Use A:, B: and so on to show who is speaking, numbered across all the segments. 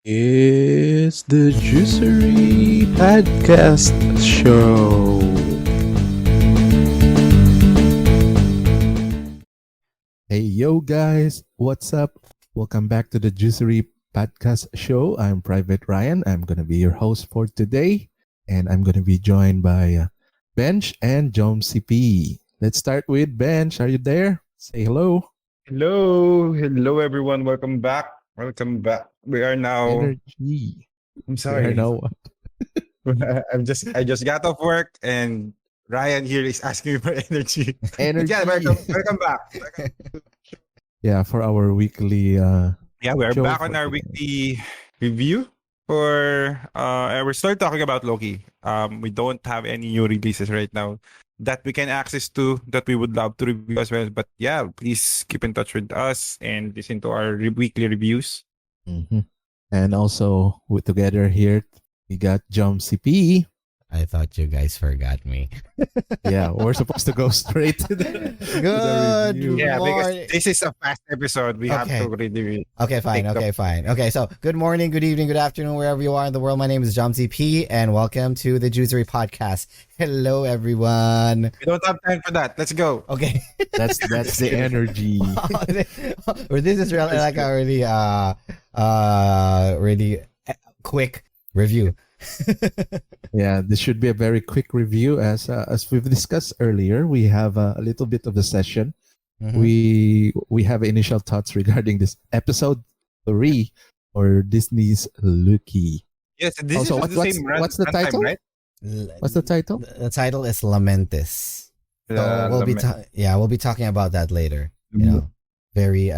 A: It's the Juicery Podcast Show. Hey, yo, guys, what's up? Welcome back to the Juicery Podcast Show. I'm Private Ryan. I'm going to be your host for today, and I'm going to be joined by Bench and Jom CP. Let's start with Bench. Are you there? Say hello.
B: Hello everyone. Welcome back. We are now.
A: Energy.
B: I'm
A: We are
B: sorry.
A: now
B: I just got off work and Ryan here is asking me for energy. But yeah,
A: energy.
B: welcome back.
A: Yeah, for our weekly
B: Yeah, we are
A: show
B: back
A: for
B: on our
A: today.
B: weekly review for we're still talking about Loki. We don't have any new releases right now that we can access to that we would love to review as well. But yeah, please keep in touch with us and listen to our weekly reviews.
A: Mhm. And also together here we got Jom CP.
C: I thought you guys forgot me.
A: Yeah, we're supposed to go straight to the
C: Good
A: review.
B: Yeah, because
C: morning.
B: this is a fast episode. We have
C: Okay.
B: to really
C: Okay, fine.
B: take the-
C: Okay, fine. Okay, so good morning, good evening, good afternoon, wherever you are in the world. My name is John CP, and welcome to the Juicery Podcast. Hello, everyone.
B: We don't have time for that. Let's go.
C: Okay.
A: That's the energy.
C: Or this is really like a really quick review.
A: Yeah, this should be a very quick review as we've discussed earlier. We have a little bit of the session.
C: Mhm.
A: We have initial thoughts regarding this episode 3 or Disney's Loki.
B: Yes, this
A: Also,
B: is the same
A: what's the
B: runtime,
A: title?
B: right?
A: What's the title?
C: The title is Lamentis. So we'll be we'll be talking about that later. You know, very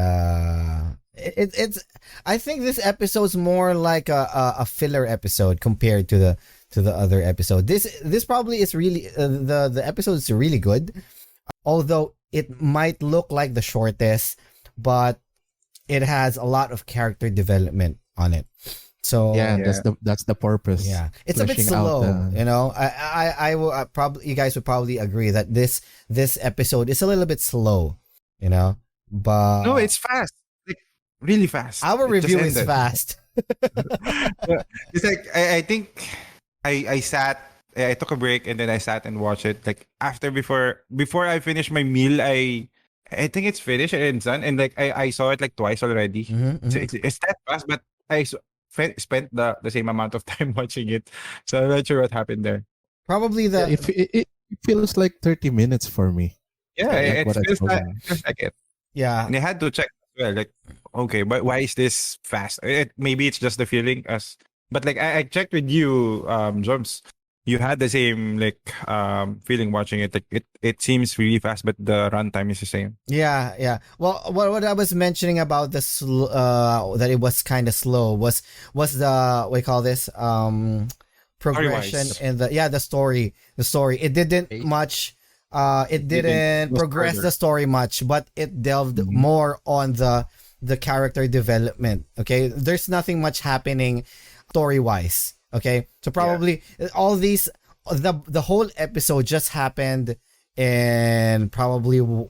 C: it's I think this episode's more like a filler episode compared to the other episode. This probably is really the episode is really good, although it might look like the shortest, but it has a lot of character development on it. So
A: Yeah,
B: Yeah.
A: that's the purpose.
C: yeah, it's a bit
A: Fleshing out
C: slow.
A: the-
C: You know, I will probably you guys would probably agree that this episode is a little bit slow. You know, but
B: No, it's fast. Like really fast.
C: our
B: It just
C: review is
B: ended.
C: fast.
B: It's like I think I took a break and then I sat and watched it. Like before I finished my meal, I think it's finished and it's done. And like I saw it like twice already.
C: Mhm,
B: So
C: mhm.
B: it's that fast, but spent the same amount of time watching it. So I'm not sure what happened there.
C: Probably
A: Yeah,
C: the
A: it feels like 30 minutes for me.
B: Yeah,
A: Like
B: it
A: what I
B: feels
A: told
B: like,
A: you.
B: feels like it.
C: yeah.
B: And I had to check as well, like, okay, but why is this fast? Maybe it's just the feeling but like I checked with you, Joms. You had the same like feeling watching it. Like it seems really fast, but the runtime is the same.
C: Yeah. Well, what I was mentioning about that it was kind of slow was the what do you call this progression
B: Story-wise.
C: in the story. It didn't
A: Okay.
C: much it
B: Didn't
C: didn't
B: go
C: progress
B: further.
C: the story much, but it delved
A: Mhm.
C: more on the character development. Okay, there's nothing much happening story wise. Okay, so probably all these the whole episode just happened in probably
B: Same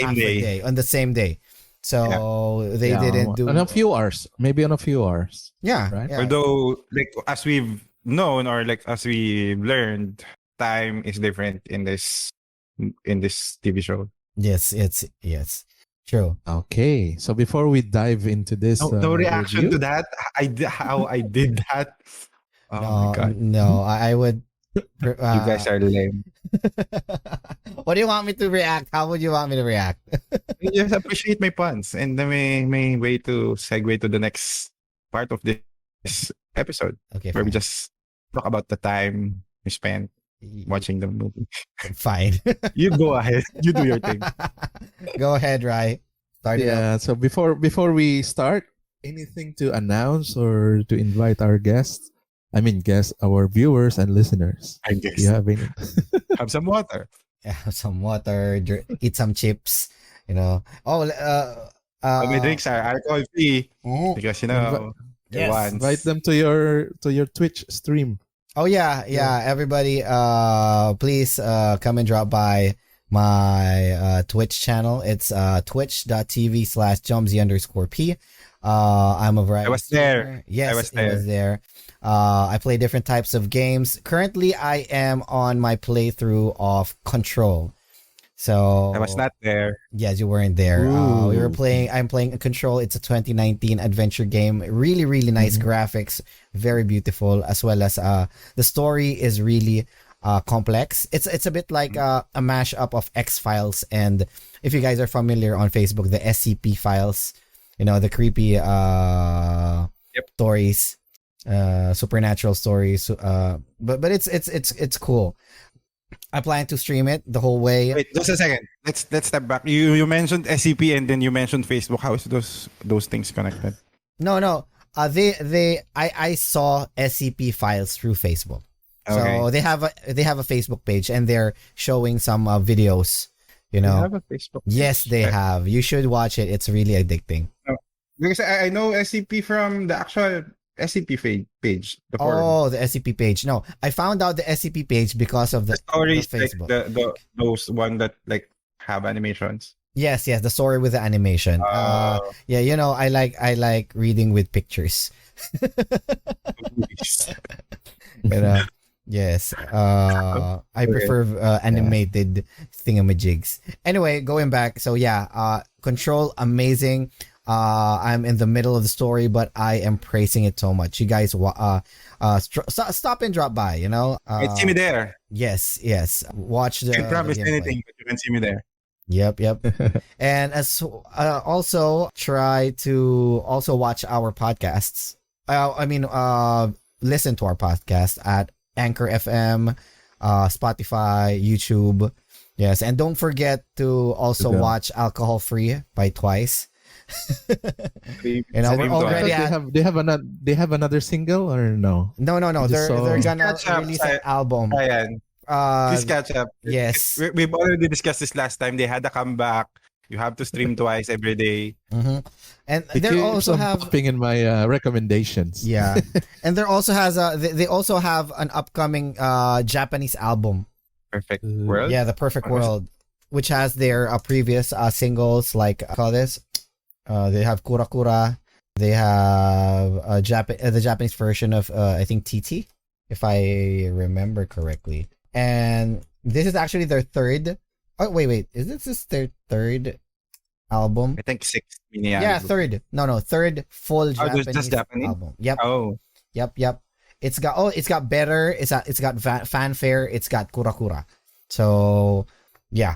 C: half
B: day.
C: a day on the same day. So they
A: Yeah,
C: didn't do
A: on a few hours, maybe on a few hours.
C: yeah,
A: right?
C: yeah.
B: Although, like as we've known or like as we've learned, time is different in this TV show.
C: Yes, true.
A: Okay, so before we dive into this
B: No reaction
A: review,
B: to that. How I did that. Oh my god,
C: No, I would.
B: you guys are lame.
C: What do you want me to react? How would you want me to react?
B: You just appreciate my puns, and then may way to segue to the next part of this episode,
C: Okay,
B: where we
C: fine.
B: just talk about the time we spent watching the movie.
C: Fine.
B: You go ahead. You do your thing.
C: Go ahead, Rai. Start it up.
A: yeah. So before we start, anything to announce or to invite our guests? I mean, guests, our viewers and listeners.
B: I
A: Do
B: guess.
A: you have any?
B: Have some water.
C: Have some water, eat some chips. You know. Oh,
B: All my drinks are alcohol free
C: mhm.
B: because you know.
C: Yes.
B: once-
A: Invite them to your Twitch stream.
C: Oh yeah. Everybody, please come and drop by my Twitch channel. It's twitch.tv/jumsy_p. I'm a variety
B: I was there.
C: streamer. Yes,
B: I was
C: it was there. I play different types of games. Currently, I am on my playthrough of Control.
B: I was
C: So
B: not there.
C: yes, you weren't there. We were
A: Ooh.
C: playing. I'm playing Control. It's a 2019 adventure game. Really, really nice
A: Mhm.
C: graphics. Very beautiful, as well as the story is really complex. It's a bit like a mashup of X Files, and if you guys are familiar on Facebook, the SCP files. The creepy
B: Yep.
C: stories, supernatural stories. But it's cool. I plan to stream it the whole way.
B: Wait, just a second. Let's step back. You mentioned SCP and then you mentioned Facebook. How is those things connected?
C: No. I saw SCP files through Facebook. So
B: Okay.
C: they have a Facebook page and they're showing some videos.
B: You have a Facebook.
C: Yes,
B: page.
C: they have. You should watch it. It's really addicting.
B: Because I know SCP from the actual SCP page, the forum.
C: Oh, the SCP page. No, I found out the SCP page because of
B: The
C: the
B: stories like
C: Facebook.
B: those one that like have animations.
C: Yes, the story with the animation. Yeah, I like reading with pictures. You know, yes. I prefer animated thingamajigs. Anyway, going back. So yeah, Control, amazing. I'm in the middle of the story, but I am praising it so much. You guys, stop and drop by.
B: You can see me there.
C: Yes. Watch the.
B: I can't promise
C: gameplay.
B: anything, but you can see me there.
C: Yep. And as also try to also watch our podcasts. Listen to our podcast at Anchor FM, Spotify, YouTube. Yes, and don't forget to also
A: Yeah.
C: watch Alcohol Free by Twice. We're
A: I
C: already
A: thought they have another single or no?
C: No.
A: I just
C: They're
A: saw-
C: gonna
B: Catch up,
C: release an album.
B: Ayan. Please catch up.
C: Yes.
B: We've already discussed this last time. They had a comeback. You have to stream twice every day.
C: Mm-hmm. And
A: It
C: they
A: keeps
C: also
A: on
C: have
A: popping in my recommendations.
C: yeah, and there also has they also have an upcoming Japanese album.
B: Perfect
A: Uh,
B: world.
C: Yeah, The Perfect
B: What was
C: World, which has their previous singles like call this. They have Kura Kura. They have the Japanese version of I think TT, if I remember correctly. And this is actually their third. Oh wait, is this their third album?
B: I think 6 mini
C: Yeah,
B: albums.
C: third. No, third full
B: Oh, there's
C: Japanese,
B: just Japanese?
C: album. Yep.
B: Oh,
C: Yep. It's got better. It's got fanfare. It's got Kura Kura. So yeah,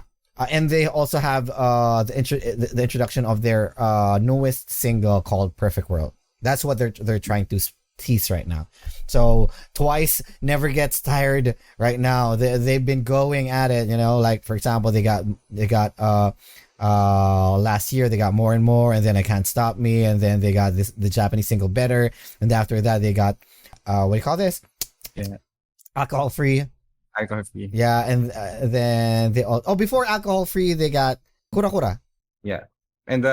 C: and they also have the introduction of their newest single called Perfect World. That's what they're trying to tease right now. So Twice never gets tired right now. They've been going at it. Like for example, they got last year they got More and More, and then I Can't Stop Me, and then they got the Japanese single Better, and after that they got what do you call this?
B: Yeah.
C: Alcohol Free.
B: Alcohol Free.
C: Yeah, and then before Alcohol Free they got Kura Kura.
B: Yeah. And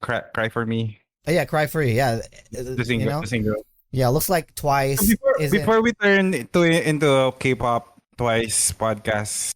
B: Cry for Me.
C: Yeah, Cry Free. Yeah,
B: The single. The single.
C: Yeah, looks like Twice.
B: So before we turn into K-pop Twice podcast,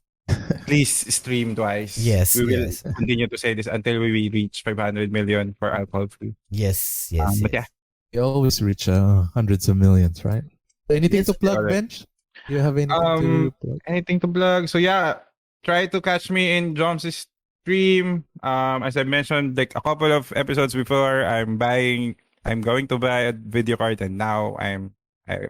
B: please stream Twice.
C: Yes,
B: We will
C: yes.
B: continue to say this until we reach 500 million for Alcohol Free.
C: Yes.
B: But yeah.
A: You always reach hundreds of millions, right? Anything
B: Yes,
A: to plug,
B: alright.
A: Bench? Do you have anything to plug?
B: Anything to plug? So yeah, try to catch me in Joms' stream. As I mentioned like a couple of episodes before, I'm going to buy a video card, and now I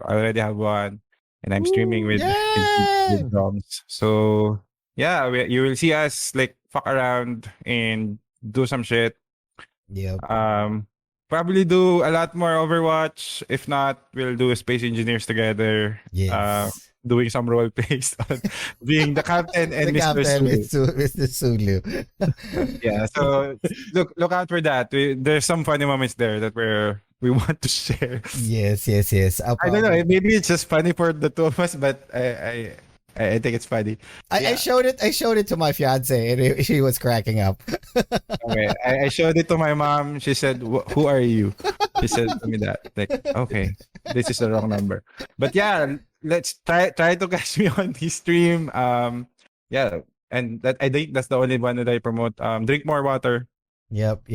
B: already have one, and I'm streaming with
C: Yay!
B: Joms. So yeah, you will see us like fuck around and do some shit.
C: Yep.
B: Probably do a lot more Overwatch. If not, we'll do Space Engineers together.
C: Yes.
B: Doing some role plays on being the captain and
C: The
B: Mr.
C: captain,
B: Sulu.
C: Mr. Sulu.
B: Yeah, so look out for that. There's some funny moments there that we want to share.
C: Yes.
B: I don't know. Maybe it's just funny for the two of us, but I think it's funny.
C: I showed it to my fiance, and she was cracking up.
B: Okay, I showed it to my mom. She said, "Who are you?" She said to me that. Like, okay, this is the wrong number. But yeah, let's try to catch me on the stream. Yeah, and that I think that's the only one that I promote. Drink more water.
C: Yep.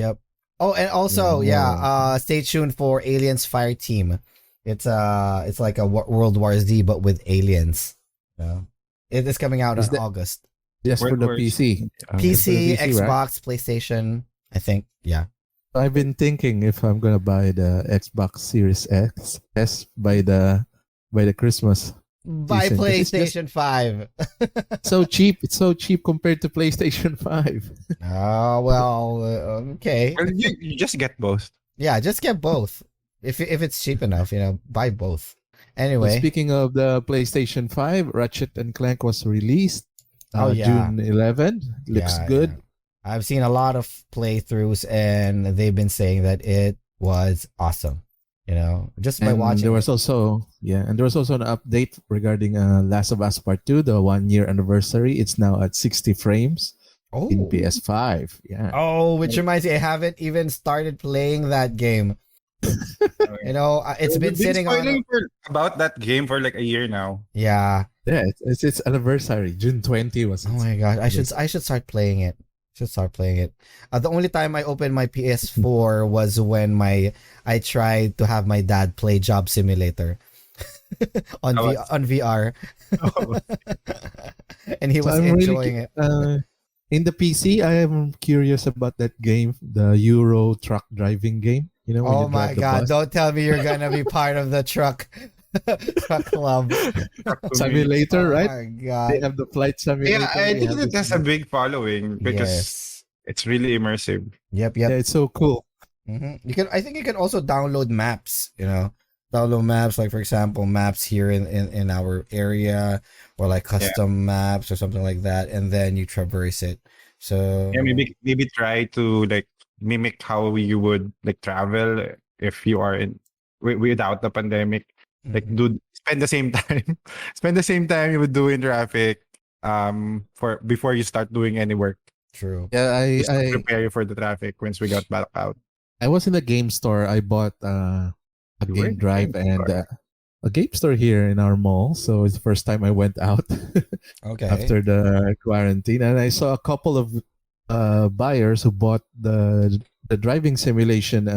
C: Oh, and also, yeah,
A: Yeah.
C: stay tuned for Aliens Fire Team. It's like a World War Z but with aliens. Yeah. It is coming out in
A: Is that
C: August.
A: just for the
B: Where's
A: PC? Just for the
C: PC,
A: PC, right?
C: Xbox, PlayStation. I think. Yeah.
A: I've been thinking if I'm gonna buy the Xbox Series X S by the Christmas
C: Buy
A: season because it's just
C: PlayStation 5.
A: so cheap. It's so cheap compared to PlayStation 5.
C: Oh well, okay.
B: well, you just get both.
C: Yeah, just get both. If it's cheap enough, buy both.
A: Well,
C: Anyway.
A: speaking of the PlayStation 5, Ratchet and Clank was released
C: Oh yeah.
A: June 11. Looks
C: Yeah, yeah.
A: good.
C: I've seen a lot of playthroughs and they've been saying that it was awesome. Just by
A: And
C: watching
A: there
C: it.
A: was also and there was also an update regarding Last of Us Part 2, the 1 year anniversary. It's now at 60 frames in
C: Oh.
A: PS5. Yeah.
C: Oh, which reminds me, I haven't even started playing that game. It's been
B: We've been
C: sitting on.
B: spoiling about that game for like a year now.
C: Yeah.
A: Yeah, it's its anniversary. June 20 was
C: Oh
A: its
C: my gosh, I should start playing it. The only time I opened my PS4 was when I tried to have my dad play Job Simulator on
B: How was-
C: on VR, and he
A: So
C: was
A: I'm really
C: enjoying it.
A: in the PC. I am curious about that game, the Euro truck driving game. You know, when
C: Oh
A: you
C: my
A: drive the
C: god!
A: bus.
C: Don't tell me you're gonna be part of the truck club.
A: Simulator,
C: Oh
A: right?
C: my
A: They
C: god!
A: have the flight simulator.
B: Yeah, I
A: they
B: think
A: have
B: it
A: this
B: has a
A: game.
B: big following because
C: Yes.
B: it's really immersive.
C: Yep.
A: Yeah, it's so cool.
C: I think you can also download maps. Download maps like, for example, maps here in our area, or like custom maps or something like that, and then you traverse it. So
B: Yeah, maybe try to like mimic how you would like travel if you are without the pandemic. Like
C: Mhm.
B: do spend the same time, spend the same time you would do in traffic for before you start doing any work,
C: True.
A: Yeah,
B: just to prepare you for the traffic once we got back out.
A: I was in a game store. I bought a
B: You were
A: game
B: in the
A: drive
B: game
A: and
B: store.
A: a game store here in our mall. So it's the first time I went out
C: Okay.
A: after the quarantine, and I saw a couple of buyers who bought the driving simulation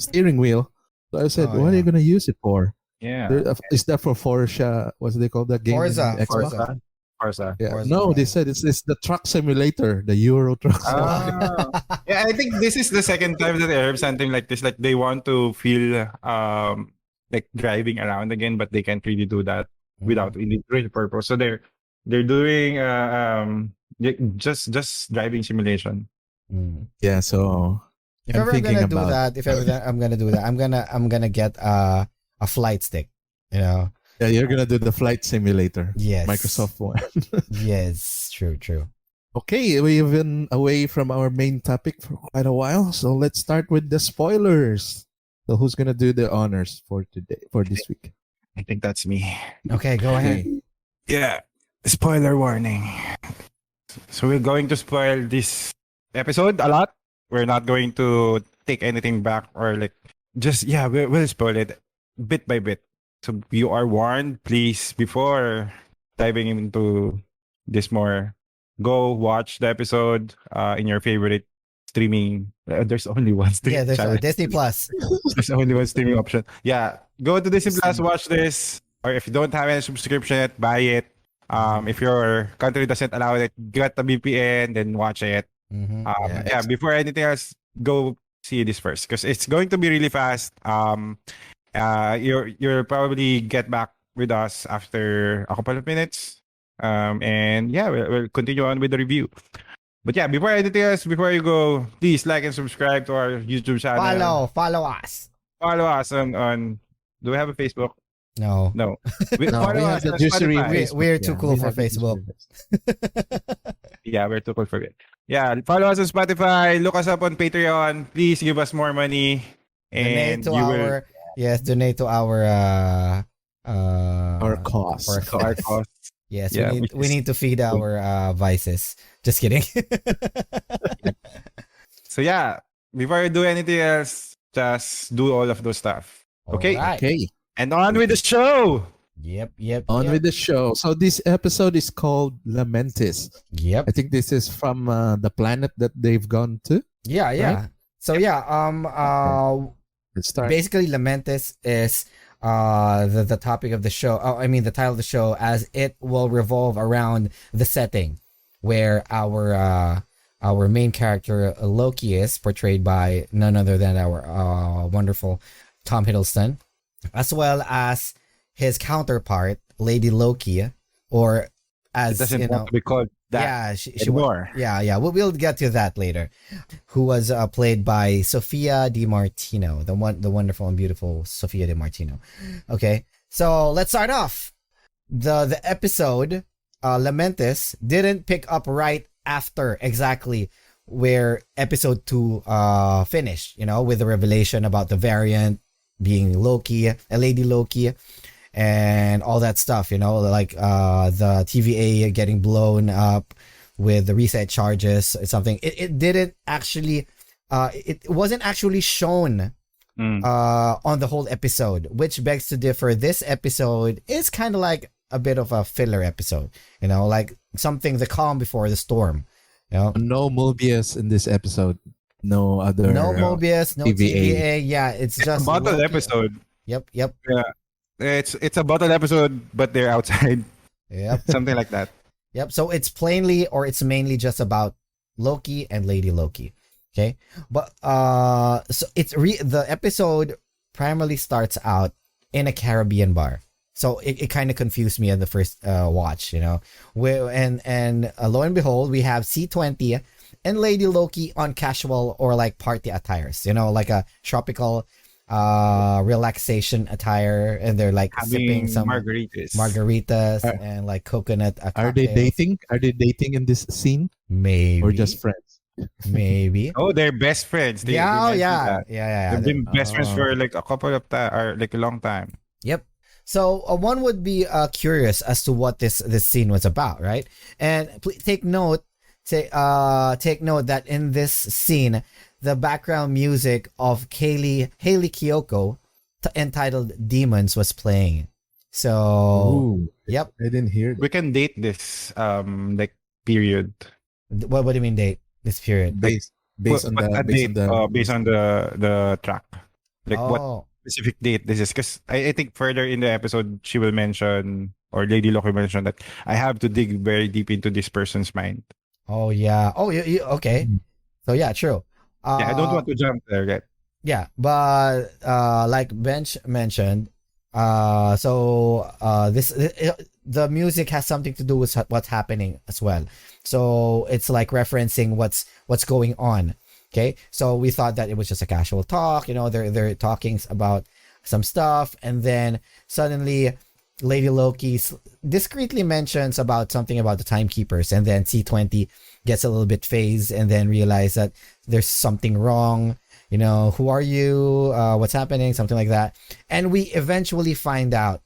A: steering wheel. So I said,
C: Oh,
A: "What are you
C: yeah.
A: gonna use it for?"
B: Yeah,
A: Is that for Forza? What's they call that game
C: Forza,
A: in Xbox?
C: Forza.
B: Forza.
A: Yeah.
C: Forza
A: No, they
C: 5.
A: said it's the truck simulator, the Euro truck simulator.
B: Ah. Yeah, I think this is the second time that I heard something like this. Like they want to feel like driving around again, but they can't really do that without really real purpose. So they're doing just driving simulation.
C: Mm.
A: Yeah. So
C: If
A: I'm
C: ever I'm
A: thinking
C: gonna do
A: about
C: that, if ever I'm gonna do that, I'm gonna get a flight stick.
A: yeah, you're gonna do the flight simulator.
C: Yes.
A: Microsoft one.
C: Yes. True.
A: Okay, we've been away from our main topic for quite a while, so let's start with the spoilers. So who's gonna do the honors for today, for this week?
B: I think that's me.
C: Okay. Go ahead.
A: Okay.
B: Yeah. Spoiler warning. So we're going to spoil this episode a lot. We're not going to take anything back or like just we'll spoil it bit by bit. So you are warned, please, before diving into this more, go watch the episode in your favorite streaming. There's only one
C: Yeah.
B: streaming
C: There's
B: channel.
C: Disney Plus.
B: There's only one streaming option. Yeah, go to Disney Plus, watch this. Or if you don't have any subscription yet, buy it. If your country doesn't allow it, get the VPN, then watch it.
C: Mm-hmm.
B: Before anything else, go see this first because it's going to be really fast. You'll probably get back with us after a couple of minutes. And yeah, we'll continue on with the review. But yeah, before anything else, before you go, please like and subscribe to our YouTube channel.
C: Follow us.
B: Follow us on. Do we have a Facebook?
C: No.
B: No.
A: No,
B: Follow
A: we have
B: us
A: the
B: on
A: Juicery
B: Spotify.
A: Facebook.
C: We're too cool
A: we
C: for
A: have the
C: Facebook.
A: Juicery.
B: Yeah, we're too cool for it. Yeah, follow us on Spotify. Look us up on Patreon. Please give us more money,
C: Donate
B: and
C: to
B: you will
C: our donate to our
A: Our cost.
B: our costs.
C: Yes,
B: Yeah,
C: we need to feed our vices. Just kidding.
B: So yeah, before you do anything else, just do all of those stuff. Okay,
C: Alright.
A: Okay,
B: and on with the show.
C: Yep.
A: on with the show. So this episode is called Lamentis.
C: Yep.
A: I think this is from the planet that they've gone to.
C: Yeah. So yeah,
A: Let's start.
C: basically Lamentis is the topic of the show. Oh, I mean the title of the show, as it will revolve around the setting where our main character Loki is portrayed by none other than our wonderful Tom Hiddleston, as well as his counterpart Lady Loki, or
B: It
C: as
B: doesn't
C: you
B: want
C: know,
B: to be called that
C: yeah, she
B: anymore.
C: yeah, we'll get to that later. Who was played by Sofia Di Martino, the wonderful and beautiful Sofia Di Martino. Okay, so let's start off. The episode Lamentis didn't pick up right after exactly where episode 2 finished, with the revelation about the variant being Loki, a Lady Loki, and all that stuff, like the TVA getting blown up with the reset charges or something. It didn't actually it wasn't actually shown on the whole episode, which begs to differ. This episode is kind of like a bit of a filler episode, like something the calm before the storm.
A: No Mobius in this episode. No other.
C: No Mobius, no
A: TVA.
C: TVA. Yeah, it's
B: It's a
C: just
B: bottle
C: Loki.
B: episode.
C: Yep.
B: Yeah. It's a bottle episode, but they're outside.
C: Yep.
B: Something like that.
C: Yep. So it's it's mainly just about Loki and Lady Loki. Okay. But so the episode primarily starts out in a Caribbean bar. So it kind of confused me at the first watch, where and lo and behold, we have C20 and Lady Loki on casual or like party attires, like a tropical relaxation attire, and they're like sipping
B: Having
C: some margaritas
A: Are-
C: and like coconut
A: Are they
C: cocktails.
A: dating? Are they dating in this scene,
C: Maybe,
A: or just friends?
C: maybe.
B: Oh, they're best friends. They
C: Yeah,
B: mentioned
C: yeah,
B: that.
C: yeah.
B: They've been best friends
A: Oh.
B: for like a couple of time, or like a long time.
C: Yep. So one would be curious as to what this scene was about, right? And please take note that in this scene, the background music of Haley Kiyoko, entitled "Demons," was playing. So,
A: Ooh,
C: yep.
A: I didn't hear that.
B: We can date this like period.
C: What do you mean date this period?
A: Based on
B: Put
A: the
B: a date based on the track. Like what
C: Oh,
B: specific date this is, because I think further in the episode she will mention, or Lady Loki mentioned, that I have to dig very deep into this person's mind.
C: oh yeah. Oh, okay.
A: Mm.
C: So yeah, true.
B: Yeah, I don't want to jump there yet.
C: Yeah, but like Bench mentioned, the music has something to do with what's happening as well. So it's like referencing what's going on. Okay, so we thought that it was just a casual talk. They're talking about some stuff, and then suddenly Lady Loki discreetly mentions about something about the timekeepers, and then C20 gets a little bit phased, and then realize that there's something wrong. Who are you? What's happening? Something like that. And we eventually find out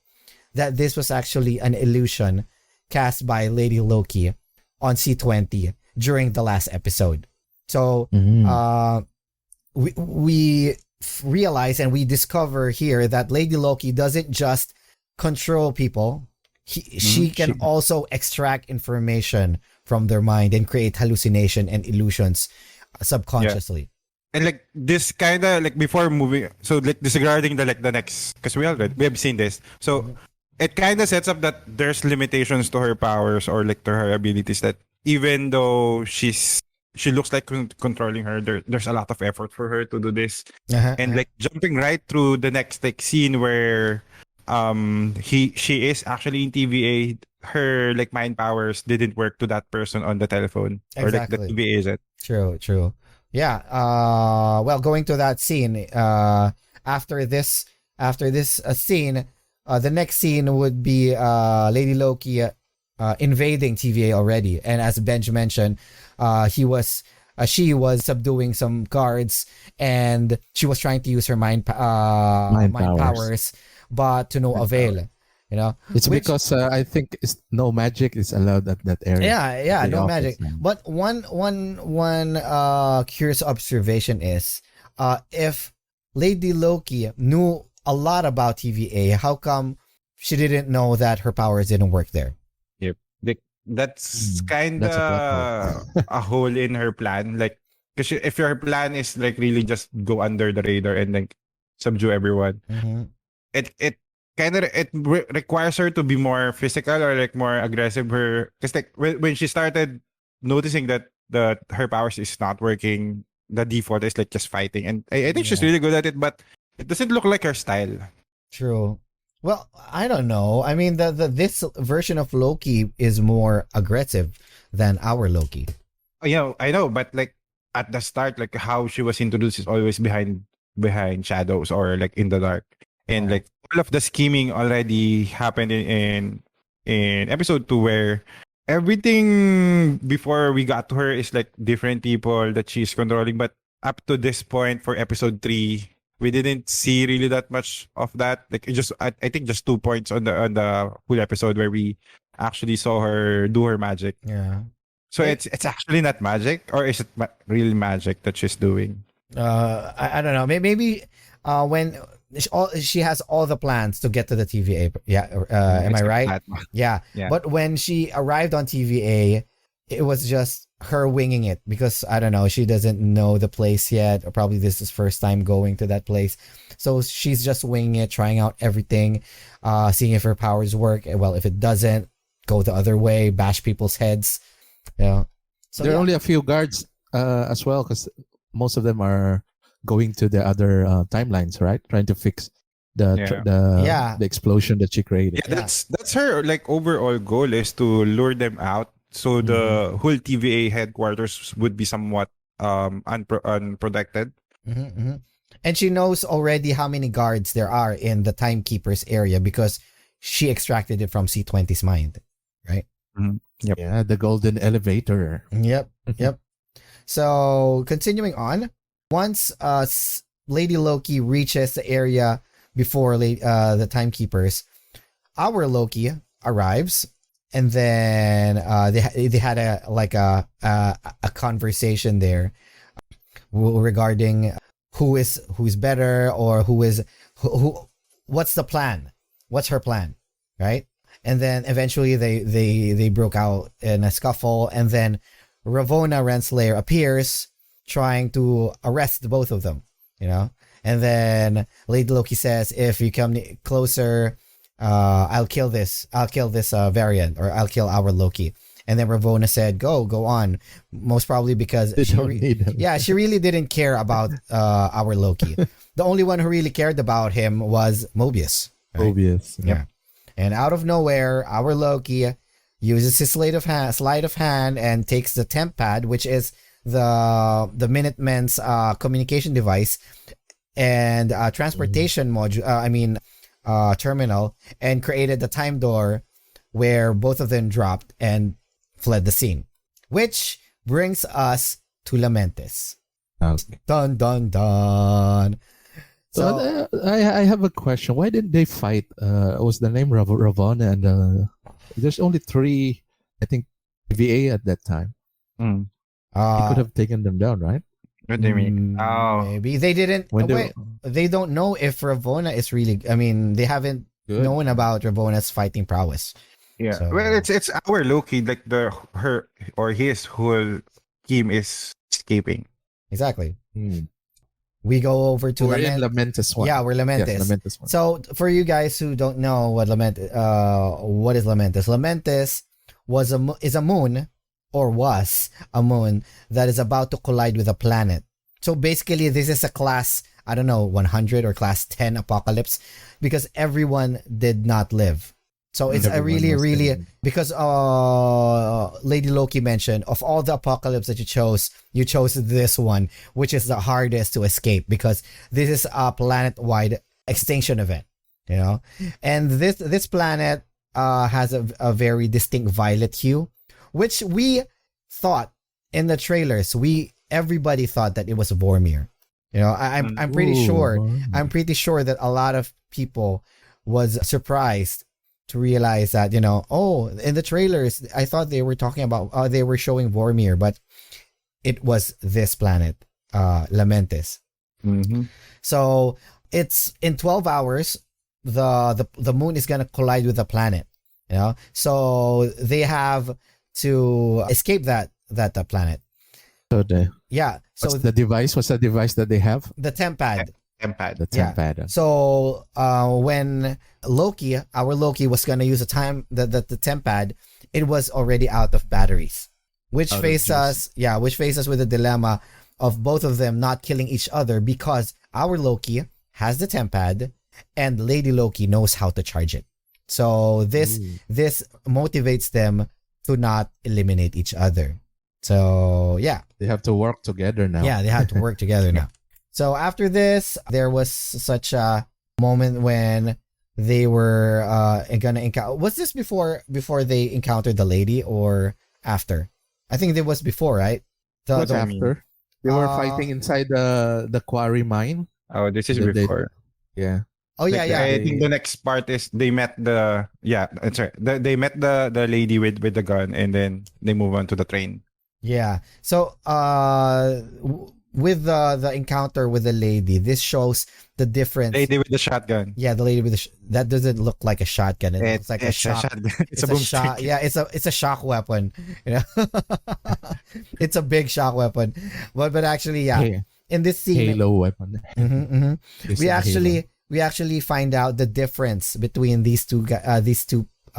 C: that this was actually an illusion cast by Lady Loki on C20 during the last episode. So we realize and we discover here that Lady Loki doesn't just control people. She can also extract information from their mind and create hallucination and illusions subconsciously.
B: And like this kind of like before moving, so like disregarding the next, because we have seen this, so it kind of sets up that there's limitations to her powers or like to her abilities, that even though she looks like controlling her, there's a lot of effort for her to do this. And like jumping right through the next like scene where she is actually in TVA, her like mind powers didn't work to that person on the telephone, or like the
C: Exactly.
B: TVA agent.
C: True. Yeah. Well, going to that scene, after this scene, the next scene would be Lady Loki invading TVA already, and as Benj mentioned, she was subduing some guards, and she was trying to use her mind powers, but to no avail.
A: It's because I think no magic is allowed at that area.
C: Yeah,
A: The
C: no
A: office.
C: magic. But one curious observation is, if Lady Loki knew a lot about TVA, how come she didn't know that her powers didn't work there?
B: Yep. That's kind
A: That's a plot
B: of a hole in her plan. Like Because if your plan is like really just go under the radar and then subdue everyone, it kind of requires her to be more physical or like more aggressive. Her because like when she started noticing that her powers is not working, the default is like just fighting, and I think she's
C: Yeah.
B: really good at it, but it doesn't look like her style.
C: True. Well, I don't know. I mean, the this version of Loki is more aggressive than our Loki.
B: I know, but like at the start, like how she was introduced is always behind shadows or like in the dark, and
C: Oh.
B: like all of the scheming already happened in episode 2, where everything before we got to her is like different people that she's controlling, but up to this point for episode 3, we didn't see really that much of that. Like it just I think just 2 points on the whole episode where we actually saw her do her magic.
C: Yeah.
B: So
C: It-
B: it's actually not magic, or is it real magic that she's doing?
C: I don't know. Maybe when she has all the plans to get to the TVA. Yeah. Am I
B: Except
C: right?
B: that.
C: Yeah.
B: Yeah.
C: But when she arrived on TVA, it was just her winging it because I don't know, she doesn't know the place yet, or probably this is first time going to that place. So she's just winging it, trying out everything, seeing if her powers work. Well, if it doesn't, go the other way, bash people's heads. Yeah. So
A: There are
C: yeah.
A: only a few guards as well, because most of them are going to the other timelines, right? Trying to fix the
C: Yeah.
A: the explosion that she created.
B: Yeah, that's her like overall goal, is to lure them out, so the whole TVA headquarters would be somewhat unprotected.
C: And she knows already how many guards there are in the timekeepers area because she extracted it from C20's mind, right?
B: Yep.
A: Yeah, the golden elevator.
C: Yep. So continuing on, once Lady Loki reaches the area before the timekeepers, our Loki arrives, and then they had a conversation there regarding who's better, or who what's the plan, what's her plan, right? And then eventually they broke out in a scuffle, and then Ravonna Renslayer appears trying to arrest both of them, and then Lady Loki says, if you come closer, I'll kill this variant, or I'll kill our Loki. And then Ravonna said, go on, most probably because
A: They don't need him.
C: she really didn't care about our Loki. The only one who really cared about him was Mobius, right?
A: Obvious.
C: Yeah. And out of nowhere, our Loki uses his sleight of hand and takes the temp pad, which is the Minutemen's communication device and transportation module. Terminal, and created the time door where both of them dropped and fled the scene, which brings us to Lamentes.
A: Okay.
C: Dun dun dun.
A: So I have a question. Why didn't they fight? Was the name Ravonna, and there's only 3, I think, VA at that time. He could have taken them down, right?
B: What do you mean? Oh,
C: Maybe they didn't.
A: When they-
C: Wait, they don't know if Ravonna is really. I mean, they haven't
A: Good.
C: known about Ravonna's fighting prowess.
B: yeah.
C: So-
B: Well, it's our Loki, like his whole team is escaping.
C: Exactly.
A: Hmm.
C: We go over to
A: We're in
C: Lament.
A: Lamentis one.
C: Yeah, we're Lamentis.
A: Yes, Lamentis one.
C: So for you guys who don't know what is Lamentis? Lamentis is a moon, or was a moon, that is about to collide with a planet. So basically, this is a class, I don't know, 100 or class 10 apocalypse, because everyone did not live. So it's a
A: Everyone
C: really,
A: was
C: really,
A: in-
C: because Lady Loki mentioned, of all the apocalypse that you chose this one, which is the hardest to escape, because this is a planet-wide extinction event, and this planet has a very distinct violet hue, which we thought in the trailers, everybody thought that it was Vormir. I'm pretty
A: Ooh,
C: sure.
A: wow.
C: I'm pretty sure that a lot of people was surprised to realize that, in the trailers, I thought they were talking about, they were showing Vormir, but it was this planet, Lamentis.
B: Mm-hmm.
C: So it's in 12 hours, the moon is going to collide with the planet, so they have to escape that planet.
A: So
C: Yeah. So
A: What's the device? What's the device that they have?
C: the tempad.
B: Tempad.
A: The
C: Yeah.
A: tempad.
C: So when Loki, our Loki, was gonna use the tempad, it was already out of batteries, which
A: Out of
C: faced
A: juice.
C: us with the dilemma of both of them not killing each other because our Loki has the tempad and Lady Loki knows how to charge it. So this motivates them to not eliminate each other. So yeah.
A: They have to work together now.
C: Yeah, they have to work together now. So after this, there was such a moment when they were gonna encounter. Was this before they encountered the lady or after? I think it was before, right?
A: What's
B: the-
A: after? They were fighting inside the quarry mine.
B: Oh, this is
A: They- they-
B: before.
A: Yeah.
C: Oh yeah,
B: Like,
C: yeah.
B: I think the next part is they met that's right. They met the lady with the gun, and then they move on to the train.
C: Yeah. So with the encounter with the lady, this shows the difference.
B: Lady with the shotgun.
C: Yeah, the lady with that doesn't look like a shotgun. It looks like a shock.
B: shotgun. It's a
C: shock.
B: boomstick.
C: Yeah, it's a shock weapon. You know, it's a big shock weapon. But actually, yeah,
A: Hey,
C: in this scene,
A: Halo weapon.
C: Mhm, mhm.
A: This
C: we
A: is
C: actually
A: Halo.
C: we actually find out the difference between these two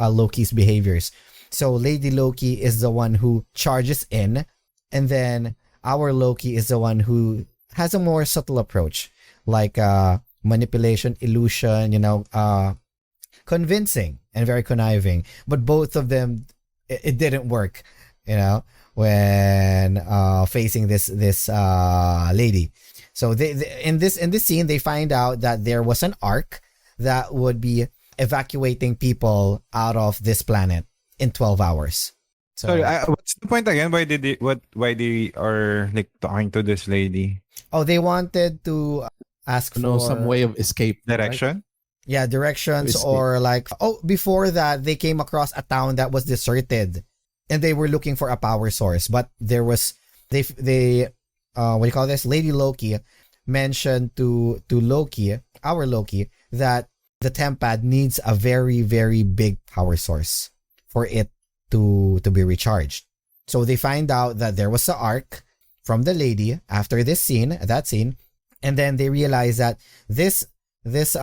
C: Loki's behaviors. So Lady Loki is the one who charges in, and then our Loki is the one who has a more subtle approach, like manipulation, illusion, convincing and very conniving. But both of them, it didn't work, when facing this lady. So they in this scene, they find out that there was an ark that would be evacuating people out of this planet in 12 hours. So
B: Sorry, what's the point again? Why they are like talking to this lady?
C: they wanted to ask
A: To know
C: for
A: some way of escape. right?
B: Direction?
C: directions,
A: Escape.
C: or like before that they came across a town that was deserted and they were looking for a power source, but there was they what do you call this, Lady Loki mentioned to Loki, our Loki, that the tempad needs a very, very big power source for it to be recharged. So they find out that there was an arc from the lady after that scene, and then they realize that this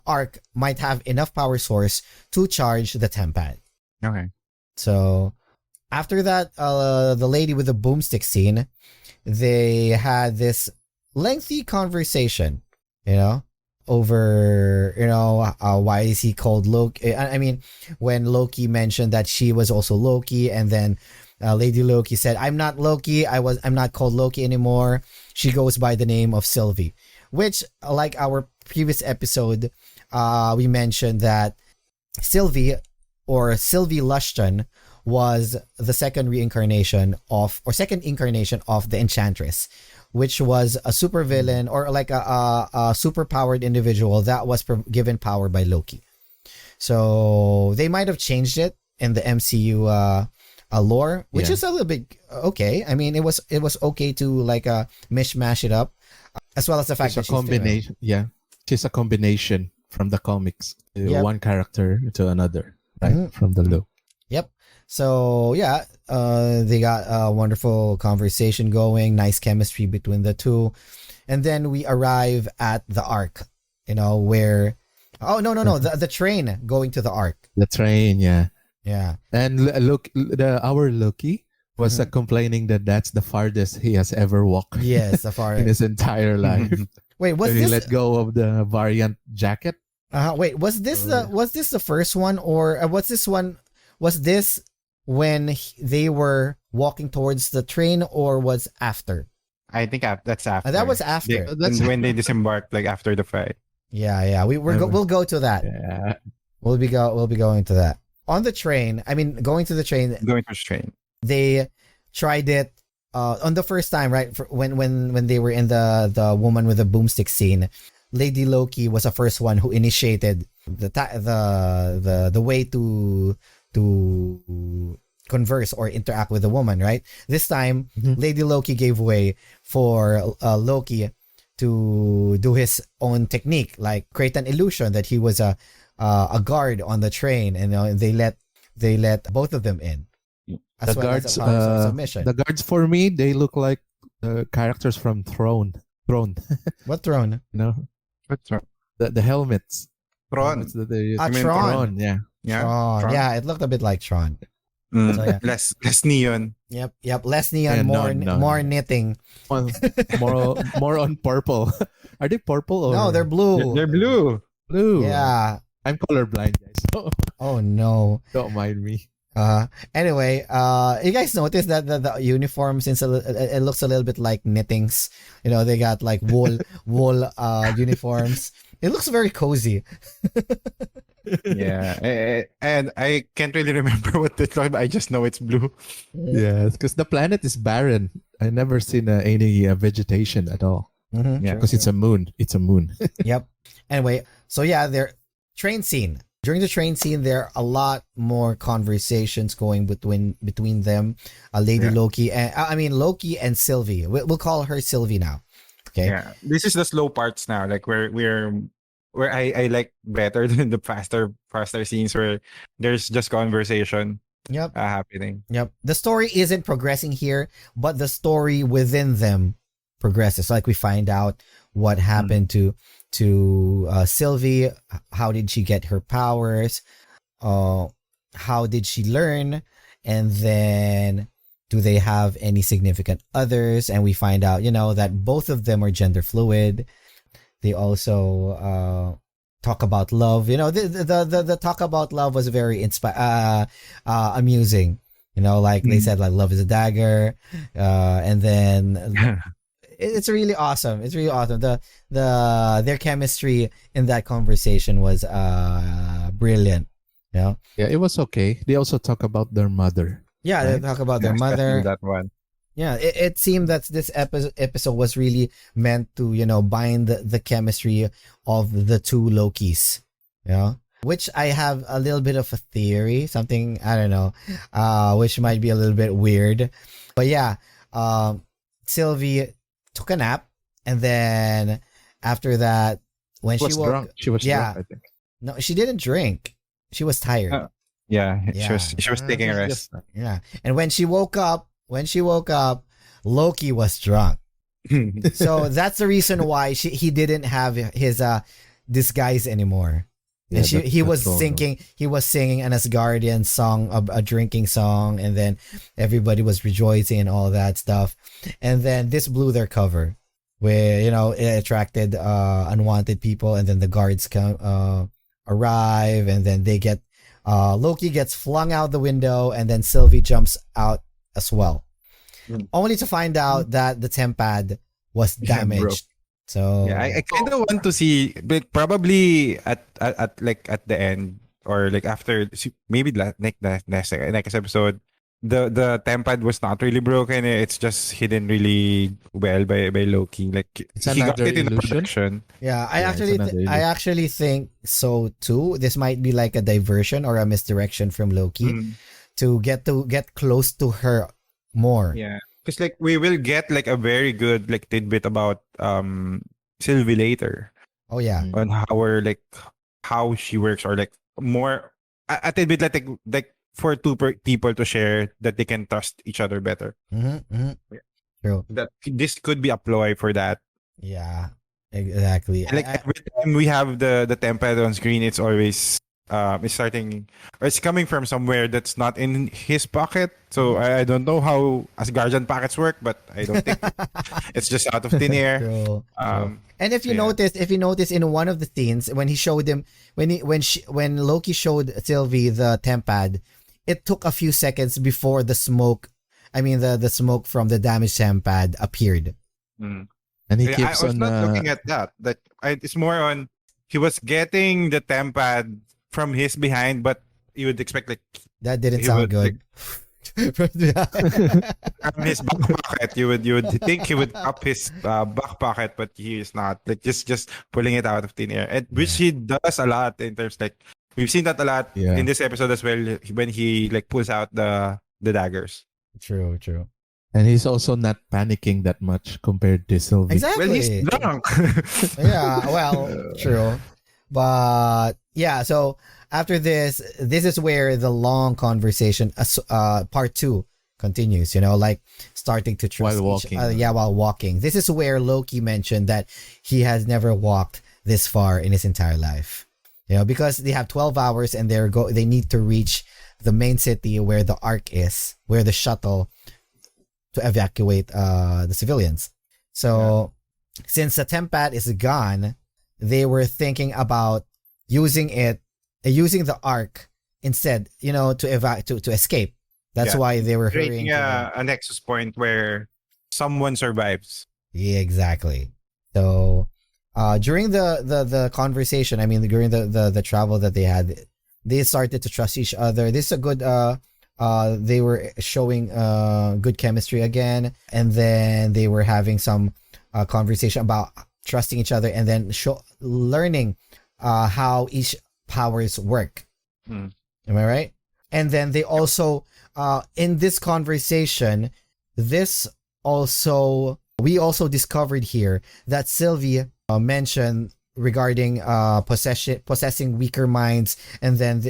C: arc might have enough power source to charge the tempad.
B: Okay. So
C: After that, the lady with the boomstick scene, they had this lengthy conversation, over, why is he called Loki? I mean, when Loki mentioned that she was also Loki, and then Lady Loki said, "I'm not Loki. I'm not called Loki anymore. She goes by the name of Sylvie," which, like our previous episode, we mentioned that Sylvie Lushton was the second incarnation of the Enchantress, which was a super villain, or like a super powered individual that was given power by Loki. So they might have changed it in the MCU lore, which is a little bit okay. I mean, it was okay to like mishmash it up, as well as the fact
A: It's a
C: that she's female.
A: combination. Yeah. It's a combination from the comics.
C: Yep.
A: One character to another, right?
C: Mhm.
A: From the look.
C: Yep. So yeah, they got a wonderful conversation going, nice chemistry between the two, and then we arrive at the arc, where the train going to the arc.
A: The train, yeah.
C: Yeah.
A: And look, our Loki was
C: Mhm.
A: Complaining that that's the farthest he has ever walked
C: Yes, the far.
A: in his entire life.
C: Wait, was
A: When he
C: this?
A: let go of the variant jacket.
C: Wait, was this the first one, or was this one? Was this when they were walking towards the train, or was after?
B: I think that's after.
C: That was after.
A: That's-
B: when they disembarked, like after the fight.
C: Yeah. We'll go to that.
A: Yeah.
C: We'll be going to that. On the train, going to the train,
B: Going to the train.
C: they tried it on the first time, right? When they were in the woman with the boomstick scene, Lady Loki was the first one who initiated the way to converse or interact with the woman, right? This time,
A: Mhm.
C: Lady Loki gave way for Loki to do his own technique, like create an illusion that he was a guard on the train, and they let both of them in. As
A: The
C: well as
A: guards,
C: a power of submission.
A: the guards for me, they look like characters from Throne.
C: What throne?
A: No,
B: What's wrong?
A: the helmets.
B: Tron.
A: Helmets that they use.
C: Ah,
B: You mean
C: Tron.
A: Tron, yeah.
B: Yeah.
C: Tron. Yeah, it looked a bit like Tron.
B: Mm.
C: So, yeah.
B: Less neon.
C: Yep. Less neon,
A: Yeah,
C: more
A: no.
C: more knitting.
A: Well, more on purple. Are they purple or
C: No, they're blue.
B: They're blue.
A: blue?
C: Yeah.
A: I'm colorblind, guys. So
C: Oh no.
A: don't mind me.
C: Anyway, you guys notice that the uniform, since it looks a little bit like knittings. You know, they got like wool uniforms. It looks very cozy.
B: Yeah. And I can't really remember what it's like, but I just know it's blue.
A: Yes, because the planet is barren. I never seen any vegetation at all.
C: Mm-hmm.
B: Yeah.
A: Because it's a moon. It's a moon.
C: Yep. Anyway, so yeah, there train scene. During the train scene, there are a lot more conversations going between them, Lady
B: Yeah.
C: Loki and Loki and Sylvie. We'll call her Sylvie now. Okay.
B: Yeah. This is the slow parts now. Like where I like better than the faster scenes where there's just conversation
C: Yep.
B: happening.
C: Yep. The story isn't progressing here, but the story within them progresses. Like we find out what happened to Sylvie. How did she get her powers? How did she learn? And then do they have any significant others? And we find out, that both of them are gender fluid. They also talk about love. The talk about love was very amusing. Like they said, like love is a dagger, and then it's really awesome. It's really awesome. Their chemistry in that conversation was brilliant.
A: Yeah, it was okay. They also talk about their mother.
C: Yeah, they
A: Right?
C: talk about their
B: Especially
C: mother.
B: that one.
C: Yeah, it seemed that this episode was really meant to, bind the chemistry of the two Lokis. Which I have a little bit of a theory, something, I don't know, which might be a little bit weird. But yeah, Sylvie took a nap, and then after that, when
A: She
C: she
A: was
C: woke,
A: drunk. She was
C: yeah.
A: drunk, I think.
C: no, she didn't drink. She was tired.
B: Yeah.
C: Yeah.
B: She was taking a rest.
C: Yeah, and when she woke up, Loki was drunk. So that's the reason why he didn't have his disguise anymore.
A: Yeah,
C: And he was
A: that's all,
C: singing an Asgardian song, a drinking song, and then everybody was rejoicing and all that stuff. And then this blew their cover, where it attracted unwanted people, and then the guards arrive, and then they get Loki gets flung out the window, and then Sylvie jumps out as well, only to find out that the tempad was
B: Yeah, broke.
C: damaged. So
B: Yeah, I kind of want to see, but probably at the end, or like after maybe next episode, the tempad was not really broken. It's just hidden really well by Loki. Like
A: It's
B: he got
A: another
B: it in the
A: illusion.
B: production.
C: yeah,
A: Yeah, it's another illusion.
C: I actually think so too. This might be like a diversion or a misdirection from Loki
B: Mm,
C: to get close to her more.
B: yeah, because like we will get like a very good like tidbit about Sylvie later
C: Oh yeah.
A: Mm.
B: on how she works, or like more a tidbit like for people to share that they can trust each other better.
C: Mm-hmm.
B: Yeah.
C: True.
B: That this could be a ploy for that.
C: Yeah. Exactly.
B: And like every time we have the tempad on screen, it's always it's starting, or it's coming from somewhere that's not in his pocket. So I don't know how Asgardian pockets work, but I don't think it's just out of thin air.
C: True. And if you
B: yeah.
C: notice in one of the scenes when he showed him when Loki showed Sylvie the tempad, it took a few seconds before the smoke. I mean the smoke from the damaged tempad appeared.
B: Mm.
A: And he
B: Yeah, I
A: keeps
B: was
A: on.
B: not looking at that. It's more on he was getting the tempad from his behind, but you would expect like
C: That didn't
B: He
C: sound
B: would,
C: good.
B: from his back pocket. You would think he would up his back pocket, but he is not. Like just pulling it out of thin air, and which he does a lot in terms like we've seen that a lot
A: Yeah.
B: in this episode as well when he like pulls out the daggers.
C: True.
A: And he's also not panicking that much compared to Sylvie.
C: Exactly.
B: Well, he's drunk.
C: Yeah, well, true. But yeah, so after this is where the long conversation, part 2, continues, like starting to trust
A: While
C: each
A: walking.
C: other. Yeah, while walking. This is where Loki mentioned that he has never walked this far in his entire life. Because they have 12 hours and they need to reach the main city where the Ark is, where the shuttle to evacuate the civilians. So since the Tempat is gone, they were thinking about using the Ark instead, to escape. That's why they were hurrying.
B: Creating a nexus point where someone survives.
C: Yeah, exactly. So during the conversation, I mean, during the travel that they had, they started to trust each other. This is a good they were showing good chemistry again, and then they were having some conversation about trusting each other, and then learning how each powers work. Am I right? And then they also in this conversation, we also discovered here that Sylvie mentioned regarding possessing weaker minds, and then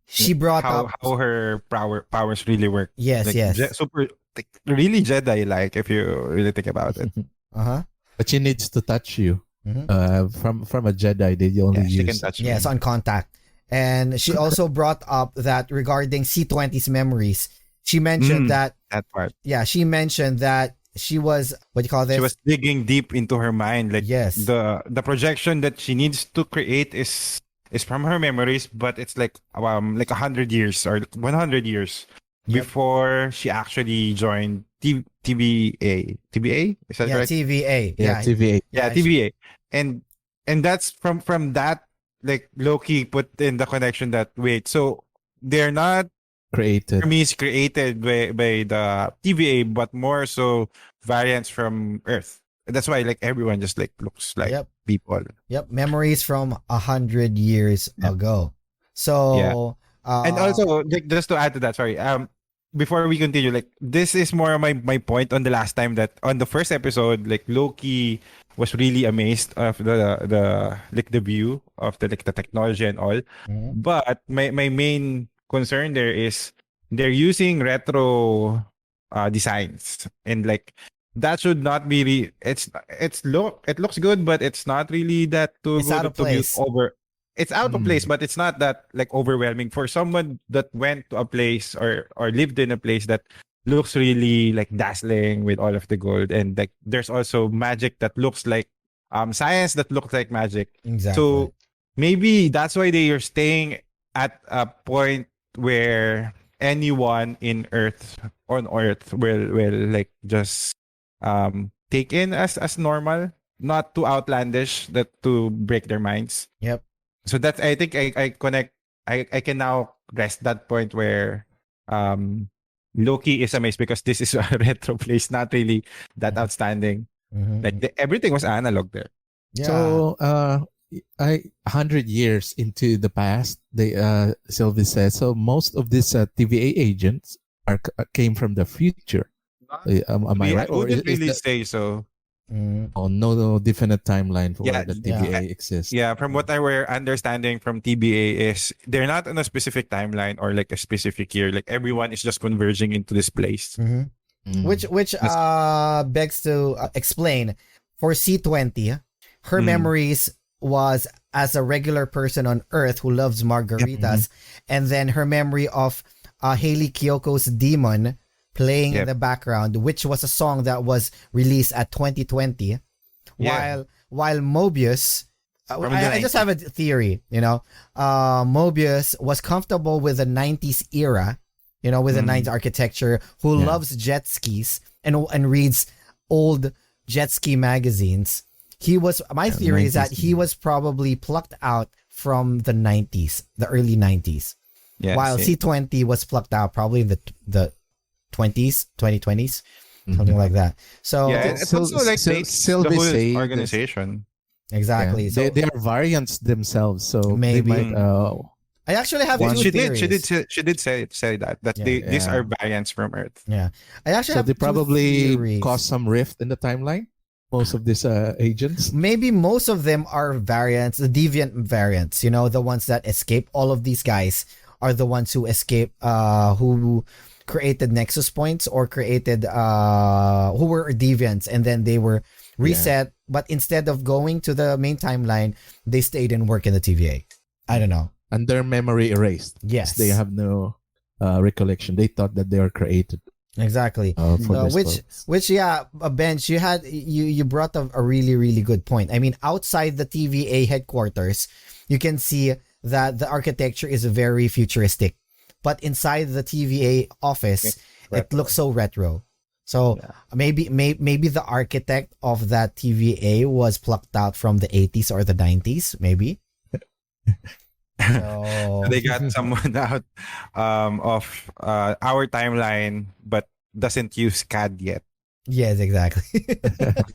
C: she brought up
B: how her powers really work.
C: Yes, yes.
B: Super, like, really Jedi like if you really think about it.
A: But she needs to touch you.
C: Mm-hmm.
A: From a Jedi, they only
B: She can
A: use.
B: touch
C: Yes,
B: me.
C: on contact. And she also brought up that regarding C20's memories, she mentioned that
B: part.
C: Yeah, she mentioned that she was, what do you call this?
B: She was digging deep into her mind. Like
C: Yes.
B: the projection that she needs to create is from her memories, but it's like 100 years or 100 years before she actually joined TBA. TBA? Is that right?
C: TVA.
A: Yeah, TVA.
B: Yeah, TVA. And that's from that, like Loki put in the connection that wait, so they're not
A: Created.
B: armies created by the TVA, but more so variants from Earth. That's why like everyone just like looks like people.
C: Yep, memories from 100 years ago. So
B: and also like, just to add to that, sorry, before we continue, like this is more my point on the last time that on the first episode, like Loki was really amazed of the like the view of the technology and all. But my main concern there is they're using retro designs, and like that should not be it looks good, but it's not really that too
C: It's
B: good
C: out of
B: to be
C: place.
B: it's out of place, but it's not that like overwhelming for someone that went to a place or lived in a place that looks really like dazzling with all of the gold, and like there's also magic that looks like science that looks like magic.
C: Exactly.
B: So maybe that's why they are staying at a point where anyone on Earth will like just take in as normal, not too outlandish that to break their minds.
C: Yep.
B: So that's, I think I connect, I can now rest that point where Loki is amazed because this is a retro place, not really that outstanding. Like everything was analog there.
C: Yeah.
A: So 100 years into the past, Sylvie says, so most of these TVA agents came from the future. Am I right?
B: I wouldn't really say so.
A: Oh, no definite timeline for where the TVA exists.
B: Yeah, from what I were understanding from TBA is they're not on a specific timeline or like a specific year. Like everyone is just converging into this place.
C: Which begs to explain for C20, her memories was as a regular person on Earth who loves margaritas, and then her memory of Hayley Kyoko's Demon playing in the background, which was a song that was released at 2020, while Mobius, I just have a theory, Mobius was comfortable with the 90s era, with the 90s architecture, who loves jet skis and reads old jet ski magazines. My theory is that he was probably plucked out from the 90s, the early 90s, while C20 was plucked out probably in the 2020s, something like that. So
B: it's also like the whole organization.
C: Exactly.
A: Yeah.
C: So
A: they are variants themselves. So
C: maybe
A: they might,
C: I actually have two theories.
B: She did say that these are variants from Earth.
C: Yeah, I actually
A: so
C: have
A: they
C: two
A: probably
C: theories.
A: caused some rift in the timeline. Most of these agents.
C: Maybe most of them are variants, the deviant variants. The ones that escape. All of these guys are the ones who escape, who created Nexus points or created who were deviants, and then they were reset. But instead of going to the main timeline, they stayed and worked in the TVA. I don't know.
A: And their memory erased.
C: Yes,
A: They have no recollection. They thought that they were created.
C: exactly.
A: For this
C: Which Bench, you brought a really really good point. I mean, outside the TVA headquarters, you can see that the architecture is very futuristic, but inside the TVA office, it looks so retro. So maybe the architect of that TVA was plucked out from the 80s or the 90s, maybe.
B: So they got someone out of our timeline, but doesn't use CAD yet.
C: Yes, exactly.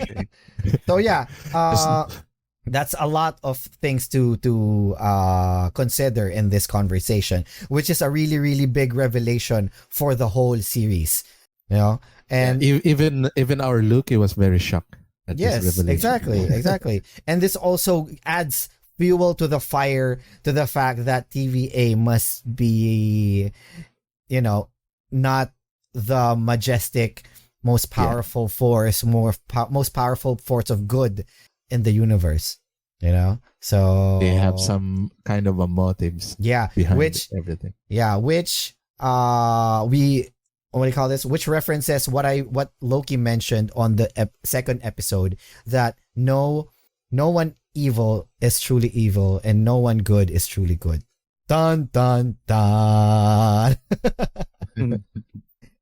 B: Okay.
C: So that's a lot of things to consider in this conversation, which is a really really big revelation for the whole series. You know, and
A: even our Loki was very shocked at this
C: yes,
A: revelation.
C: exactly. And this also adds fuel to the fire, to the fact that TVA must be, not the majestic, most powerful force, most powerful force of good in the universe. So
A: They have some kind of a motives behind everything.
C: Which we what do you call this? Which references what Loki mentioned on the second episode, that no one evil is truly evil and no one good is truly good. Dun dun dun.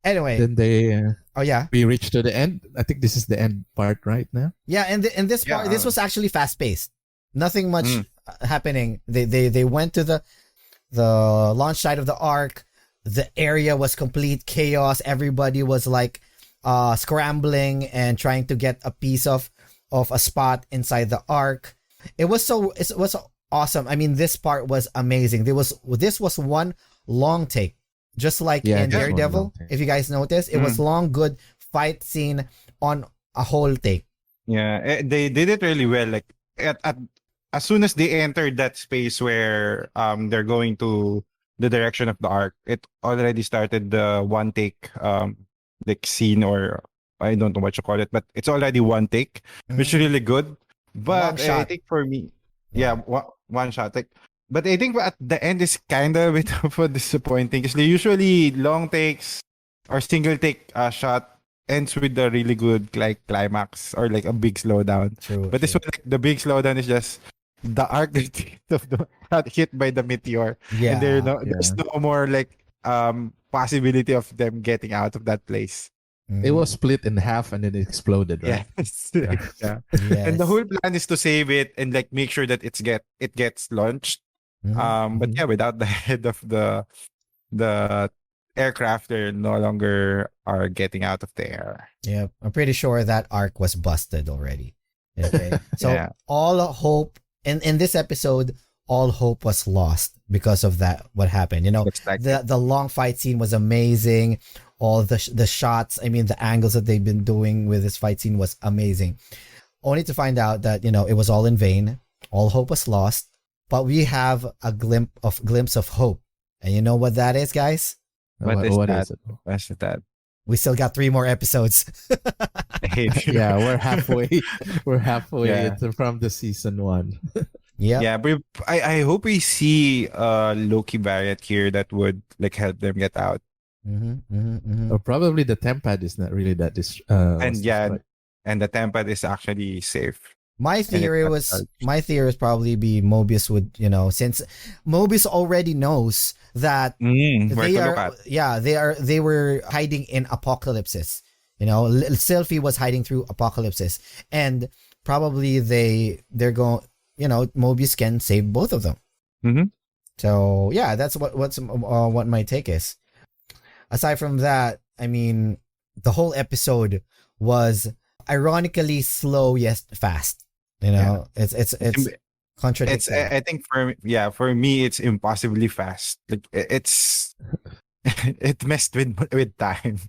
C: Anyway,
A: Then they we reached to the end. I think this is the end part right now.
C: Yeah, and this part, this was actually fast paced. Nothing much happening. They went to the launch site of the Ark. The area was complete chaos. Everybody was like scrambling and trying to get a piece of a spot inside the Ark. It was awesome. I mean, this part was amazing. This was one long take, just like in Daredevil. If you guys noticed, it was long, good fight scene on a whole take.
B: Yeah, they did it really well. Like as soon as they entered that space where they're going to the direction of the Ark, it already started the one take like scene, or I don't know what you call it, but it's already one take, which is really good. But I think for me, one shot. Like, but I think at the end is kind of a bit of a disappointing, because usually long takes or single take shot ends with a really good like climax or like a big slowdown. But this one, like, the big slowdown is just the Ark got hit by the meteor.
C: Yeah.
B: And there's no more like possibility of them getting out of that place.
A: It was split in half and then it exploded, right?
B: Yes. Yeah. And the whole plan is to save it and like make sure that it gets launched. But without the head of the aircraft, they no longer are getting out of the air.
C: Yeah, I'm pretty sure that Ark was busted already. Okay. So all hope in this episode, all hope was lost because of that. What happened? The long fight scene was amazing. All the shots, I mean, the angles that they've been doing with this fight scene was amazing. Only to find out that it was all in vain. All hope was lost. But we have a glimpse of hope, and you know what that is, guys?
B: What is it? What's that?
C: We still got 3 more episodes.
A: Yeah, we're halfway. We're halfway from the season 1.
B: Yeah, but I hope we see Loki variant here that would like help them get out.
A: Or probably the Tempad is not really that
B: and the Tempad is actually safe.
C: My theory was probably be Mobius would, since Mobius already knows that they were hiding in apocalypses. Sylphie was hiding through apocalypses, and probably they're going, Mobius can save both of them. So yeah, that's what my take is. Aside from that, I mean, the whole episode was ironically slow yet fast. It's contradicting.
B: I think for me it's impossibly fast. Like it messed with time.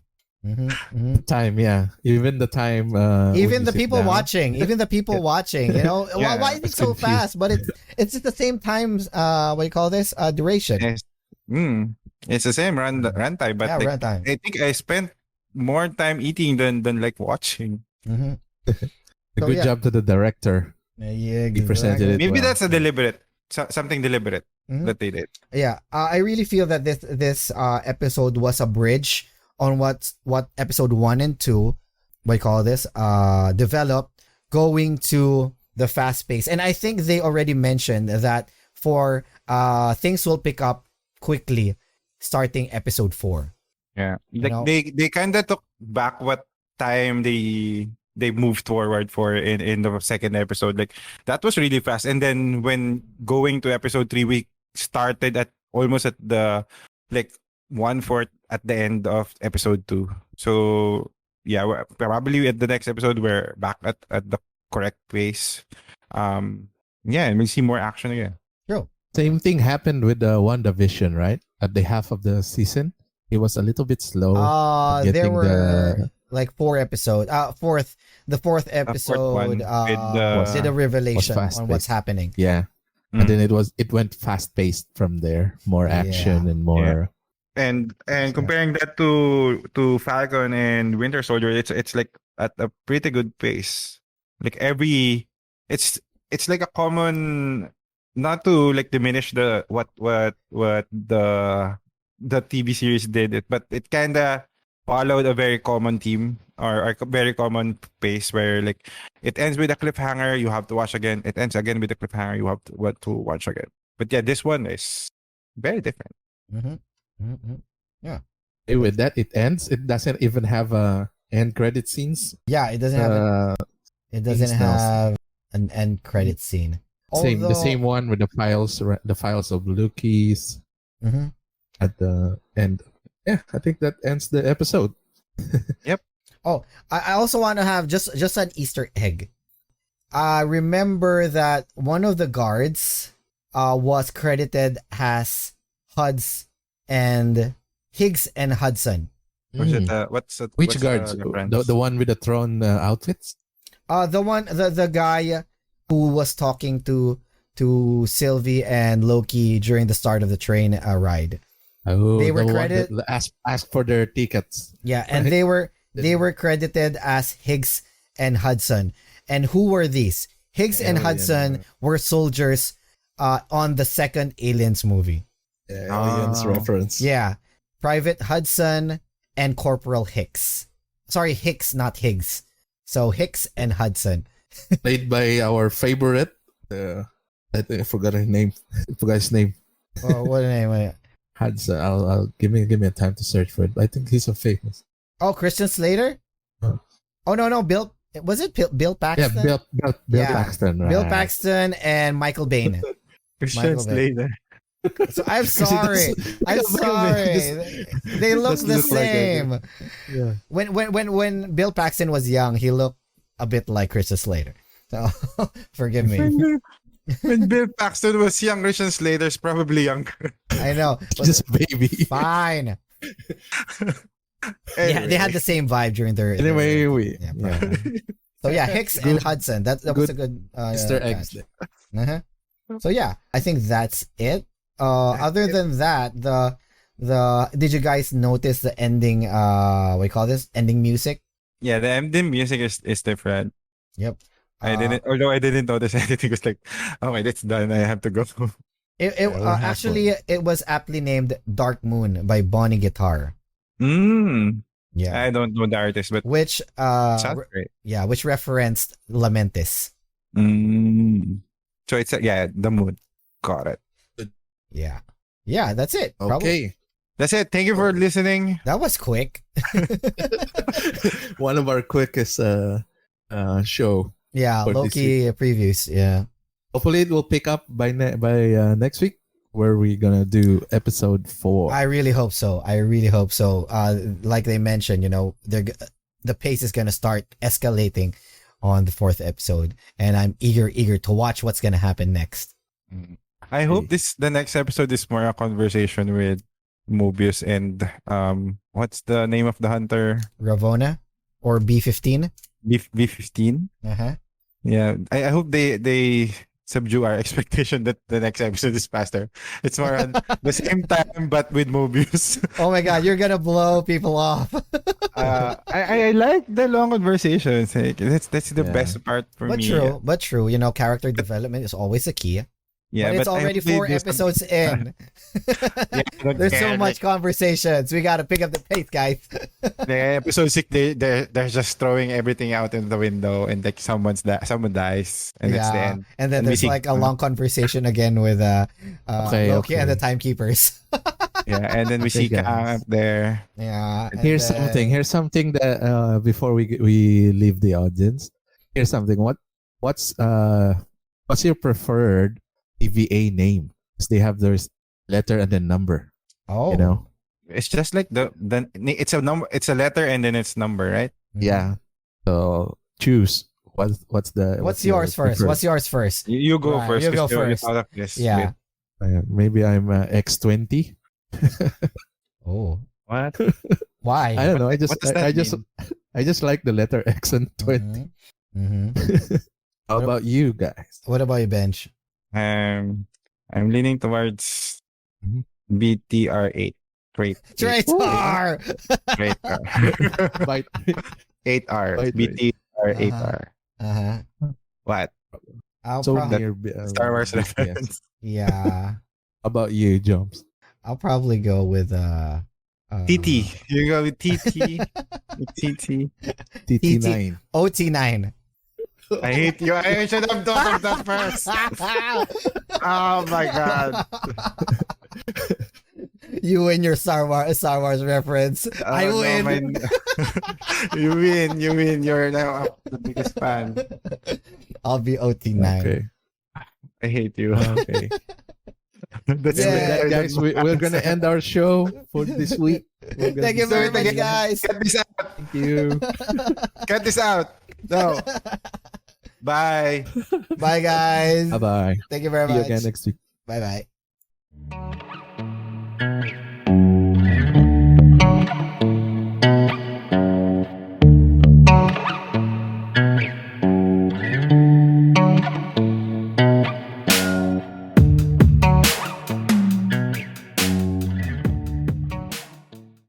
A: Time, even the time.
C: Even the people watching. Why is it so fast? But it's at the same time. What do you call this? Duration.
B: Yes. It's the same runtime, but
C: Yeah,
B: like
C: runtime.
B: I think I spent more time eating than like watching.
C: Mm-hmm.
A: A
C: So,
A: good
C: yeah.
A: job to the director.
C: Yeah,
A: He presented
C: exactly.
A: it
B: Maybe
A: well.
B: that's a deliberate, something deliberate
C: Mhm.
B: that they did.
C: Yeah, I really feel that this episode was a bridge on what episode 1 and 2, what you call this, developed, going to the fast pace. And I think they already mentioned that for things will pick up quickly starting episode 4.
B: Yeah,
C: You
B: like
C: know?
B: they kind of took back what time they moved forward for in the second episode. Like that was really fast. And then when going to episode 3, we started at almost at the like 1/4 at the end of episode 2. So yeah, probably at the next episode we're back at the correct pace. Yeah, and we see more action again.
C: True.
A: Same thing happened with the WandaVision, right? At the half of the season, it was a little bit slow.
C: There
A: getting
C: were like 4 episodes. The fourth
B: The fourth one
C: episode
B: with
C: did a revelation on
A: fast-paced.
C: what's happening.
A: Yeah. And then it went fast paced from there. More action and more.
B: and comparing that to Falcon and Winter Soldier, it's like at a pretty good pace. Like it's like a common, not to like diminish the what the TV series did it, but it kind of followed a very common theme or a very common pace where like it ends with a cliffhanger, you have to watch again. It ends again with a cliffhanger, you have to watch again. But yeah, this one is very different.
C: Mm-hmm. Mm-hmm.
A: With that, it ends. It doesn't even have end credit scenes.
C: Yeah, it doesn't have it doesn't
A: things now.
C: have an end credit scene.
A: The same one with the files of Loki's
C: Mm-hmm.
A: at the end. Yeah, I think that ends the episode.
C: Oh, I also want to have just an Easter egg. I remember that one of the guards was credited as Higgs and Hudson.
B: What's
A: Mm.
B: it? What's
A: Which
B: what's
A: guards?
B: reference?
A: The one with the throne outfits?
C: The guy who was talking to Sylvie and Loki during the start of the train ride.
A: Oh,
C: They were
A: the one
C: credited-
A: that asked for their tickets.
C: Yeah, and
A: Right.
C: they were credited as Higgs and Hudson. And who were these? Higgs and
A: Alien.
C: Hudson were soldiers on the second Aliens movie.
A: Aliens
B: Oh.
A: reference.
C: Yeah, Private Hudson and Corporal Hicks. Sorry, Hicks, not Higgs. So Hicks and Hudson.
A: Played by our favorite. I think I forgot his name. I forgot his name.
C: Oh, what name?
A: Hudson. I'll give me a time to search for it. I think he's a famous.
C: Oh, Christian Slater?
A: Huh.
C: Oh, no. Bill. Was it Bill
A: Yeah,
C: Paxton?
A: Bill
C: Yeah.
A: Paxton. Right.
C: Bill Paxton and Michael Bain.
B: Christian
C: Michael Bay.
B: Slater.
C: So I'm
A: Because he
C: sorry.
A: does-
C: I'm
A: Michael Bay
C: sorry.
A: just-
C: They look
A: doesn't
C: the
A: look like
C: same.
A: Yeah.
C: When Bill Paxton was young, he looked a bit like Christian Slater. So forgive me.
B: When Bill Paxton was young, Christian Slater's probably younger.
C: I know. But
A: Just a baby.
C: fine. Yeah, they had the same vibe during their.
A: Anyway,
C: yeah,
A: yeah.
C: So yeah, Hicks and
A: Good-
C: Hudson. That was a good
A: Easter eggs.
C: catch. Uh-huh. So yeah, I think that's it. Other than that, the did you guys notice the ending? What do you call this? Ending music.
B: Yeah, the MD music is different.
C: Yep.
B: Although I didn't notice anything. It was like, okay, that's done. I have to go.
C: It
A: we'll have
C: actually it was aptly named Dark Moon by Bonnie Guitar. Yeah.
B: I don't know the artist, but
C: Which
B: sounds great.
C: yeah, which referenced Lamentis.
B: So it's the moon. Got it.
C: Yeah. Yeah, that's it. Probably.
A: Okay.
B: That's it. Thank you for listening.
C: That was quick.
A: One of our quickest show.
C: Yeah,
A: For this
C: Loki previews. Yeah.
A: Hopefully, it will pick up by next week, where we're gonna do episode 4.
C: I really hope so. Like they mentioned, the pace is gonna start escalating on the 4th episode, and I'm eager to watch what's gonna happen next.
B: I hope the next episode is more a conversation with Mobius and what's the name of the hunter?
C: Ravonna or B15.
B: B15.
C: Uh huh.
B: Yeah, I hope they subdue our expectation that the next episode is faster. It's more on the same time but with Mobius.
C: Oh my god, you're gonna blow people off.
B: I like the long conversations. Like, that's the
A: Yeah.
B: best part for
C: But
B: me.
C: true. You know, character development is always a key.
B: Yeah,
C: but it's
B: I
C: already
B: really
C: 4
B: do
C: episodes in.
B: Yeah, I don't
C: There's so
B: care.
C: much conversations. We gotta pick up the pace, guys.
B: The episode 6, they're just throwing everything out in the window, and like someone dies, and that's the end.
C: And then
B: And we
C: there's
B: see-
C: like a long conversation again with Loki and the timekeepers.
B: Yeah, and then we
A: Okay,
B: see Kang
A: guys.
B: up there.
C: Yeah. and
A: Here's
C: then-
A: something. Here's something that before we leave the audience. Here's something. What's your preferred TVA name? Because they have their letter and then number.
C: Oh.
A: You know.
B: It's just like it's a number, it's a letter, and then it's number, right?
C: Mhm.
A: Yeah. So choose. What's your
C: yours first?
A: preferred?
C: What's yours first?
B: You go
C: Right,
B: first.
C: you go
B: 'cause you
C: first.
B: thought of this.
C: Yeah.
A: Maybe I'm X20.
C: Oh.
B: What?
C: Why?
A: I don't know.
B: What does that mean?
A: I just like the letter X and 20.
C: Mhm.
A: How about you guys?
C: What about you, Bench?
B: I'm leaning towards
A: Mhm.
B: BTR8.
C: Traitor!
A: Bite.
B: 8R.
A: Wait.
B: BTR8R.
C: Uh-huh.
B: What?
C: I'll
A: So
C: probably,
A: near
B: Star Wars
A: BTS.
B: reference.
C: yeah.
A: How about you, Jumps?
C: I'll probably go with
B: TT. You go with TT. TT.
A: TT9.
C: OT9.
B: I hate you. I should have thought of that first. Oh my god.
C: You win your Star Wars reference. I
B: Oh, no,
C: win.
B: you win. You win. You're now the biggest fan.
C: I'll be OT9.
A: Okay.
B: I hate you.
A: Okay.
B: That's
C: Yeah.
A: With that, guys, we're going to end our show for this week. We're gonna
C: Thank you
A: be
C: very
A: starting
C: much,
A: again.
C: guys.
B: Cut this out.
A: Thank you.
B: Cut this out. No. Bye.
C: Bye, guys.
A: Bye-bye.
C: Thank you very
A: See you
C: much.
A: again next week.
C: Bye bye.